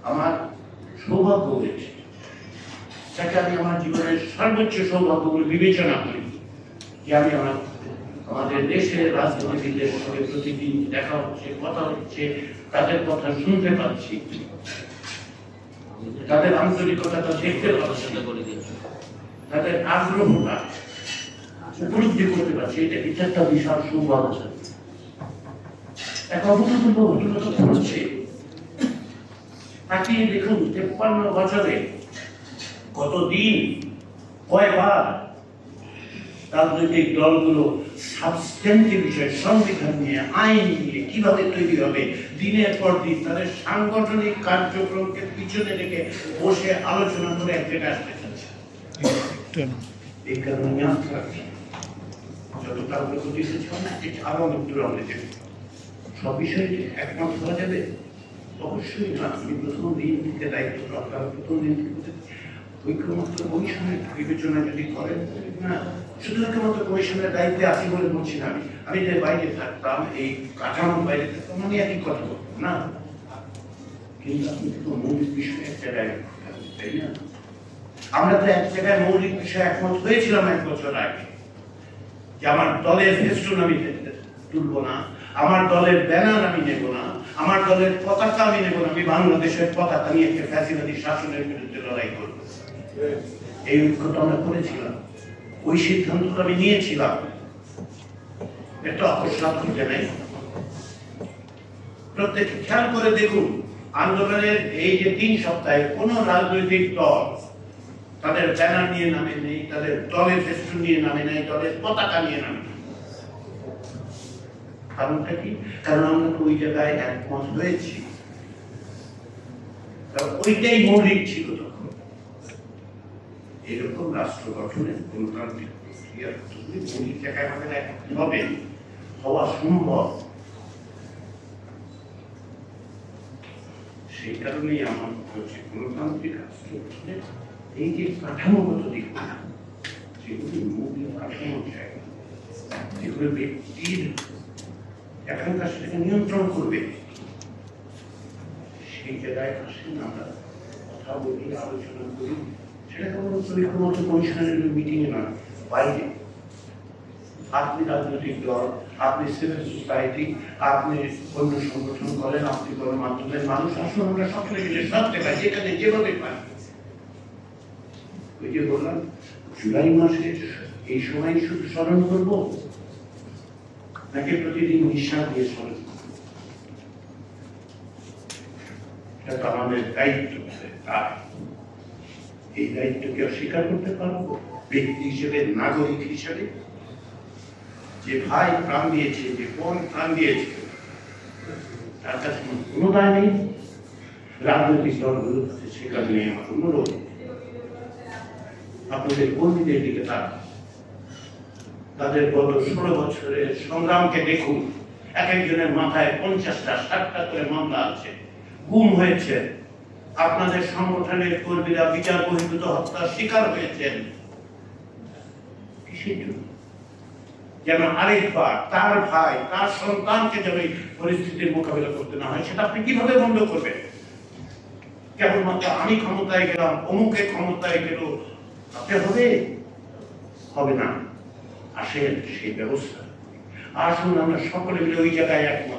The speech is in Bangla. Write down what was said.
আমার সৌভাগ্য হয়েছে, যাকে আমি আমার জীবনের সর্বোচ্চ সৌভাগ্য বলে বিবেচনা করি, যে আমি আমাদের দেশের রাজনীতিবিদদের সঙ্গে প্রতিদিন দেখা হচ্ছে, কথা হচ্ছে, তাদের কথা শুনতে পাচ্ছি, তাদের আন্তরিকতাটা দেখতে পাচ্ছি, তাদের আগ্রহটা উপলব্ধি করতে পারছি। এটা একটা বিশাল সৌভাগ্য। এক অভূতপূর্ব ঘটনা ঘটছে। তাকিয়ে দেখুন 53 বছরে কতদিন, কয়বার রাজনৈতিক দলগুলো সাবস্টেন্টিভ বিষয়, সংবিধান নিয়ে, আইন নিয়ে কিভাবে তৈরি হবে, দিনের পর দিন তাদের সাংগঠনিক কার্যক্রমকে পিছনে রেখে বসে আলোচনা করে এক জায়গায় আসতে চাচ্ছে। এই কারণে যত কারণে আরো মৃত্যুর আমরা দেবে সব বিষয়ে একমত হওয়া যাবে অবশ্যই না। আমি প্রথম দিন থেকে দায়িত্ব রক্ষা, প্রথম দিন থেকে ঐক্যমত্য কমিশনের বিবেচনা যদি করেন না, শুধু ঐক্যমত্য কমিশনের দায়িত্বে আছি বলে বলছি না। আমি যে বাইরে থাকতাম, এই কাঠামোর বাইরে থাকতাম, আমি একই কথা বলতাম না, কিন্তু আপনি তো মৌলিক বিষয়ে এক জায়গায়, তাই না? আমরা তো এক জায়গায় মৌলিক বিষয়ে একমত হয়েছিলাম 1 বছর আগে, যে আমার দলের ফেস্টুন আমি তুলবো না, আমার দলের ব্যানার আমি নেব না, আমার দলের পতাকা আমি নেব না, আমি বাংলাদেশের পতাকা নিয়ে একটা ফ্যাসিবাদী শাসনের বিরুদ্ধে লড়াই করব। এই ঐক্যটা আমরা করেছিলাম, ওই সিদ্ধান্তটা আমি নিয়েছিলাম। একটা অকস্মাৎ ঘটে নাই। প্রত্যেক খেয়াল করে দেখুন, আন্দোলনের এই যে 3 সপ্তাহে কোন রাজনৈতিক দল তাদের ব্যানার নিয়ে নামে নেই, তাদের দলের ফেস্টুন নিয়ে নামে নেই, দলের পতাকা নিয়ে নামে নেই। কারণটা কি? কারণ আমরা তো ওই জায়গায় একমত হয়েছি, ওইটাই মৌলিক ছিল। তখন এরকম রাষ্ট্র গঠনের গণতান্ত্রিক প্রক্রিয়ার মৌলিক জায়গায় আমাদের একমত হবে, হওয়া সম্ভব। সেই কারণেই আমার হচ্ছে গণতান্ত্রিক রাষ্ট্র গঠনের এই যে কাঠামোগত দিক, যেগুলি মৌলিক কাঠামো জায়গা, যেগুলো ব্যক্তির এখানকার সেটাকে নিয়ন্ত্রণ করবে, সেই জায়গায় আসেন আমরা কথা বলি, আলোচনা করি। সেটা কেবল ঐক্যমত্য কমিশনের মিটিংয়ে নয়, বাইরে আপনি রাজনৈতিক দল, আপনি সিভিল সোসাইটি, আপনি অন্য সংগঠন করেন, আপনি গণমাধ্যমের মানুষ, আসুন আমরা সকলে মিলে সব জায়গায় যেখানে যেভাবে পাই। ওই যে বললাম, জুলাই মাসে এই সময় শুধু স্মরণ করবো নাকি প্রতিদিন নিঃশ্বাস দিয়ে স্মরণ করবো? এটা তো আমাদের দায়িত্ব। এই দায়িত্বকে অস্বীকার করতে পারবো ব্যক্তি হিসেবে, নাগরিক হিসেবে? যে ভাই প্রাণ দিয়েছে, যে বোন প্রাণ দিয়েছে, তার কাছে কোনো দায় নেই? রাজনৈতিক দলগুলোর কাছে স্বীকার নেই। আমার অনুরোধ, আপনাদের কর্মীদের দিকে তাদের গত 16 বছরের সংগ্রামকে দেখুন। এক একজনের মাথায় 50টা 60টা করে মামলা আছে, গুম হয়েছে, আপনাদের সংগঠনের কর্মীরা বিচার বহির্ভূত হত্যার শিকার হয়েছেন। কিসের জন্য? যেন আরেকবার তার ভাই, তার সন্তানকে যেন এই পরিস্থিতির মোকাবিলা করতে না হয়। সেটা আপনি কিভাবে বন্ধ করবেন? কেবলমাত্র আমি ক্ষমতায় গেলাম, অমুকে ক্ষমতায় গেল, তাতে হবে না। আসেন সেই ব্যবস্থা, আসুন আমরা সকলে মিলে ওই জায়গায় একমত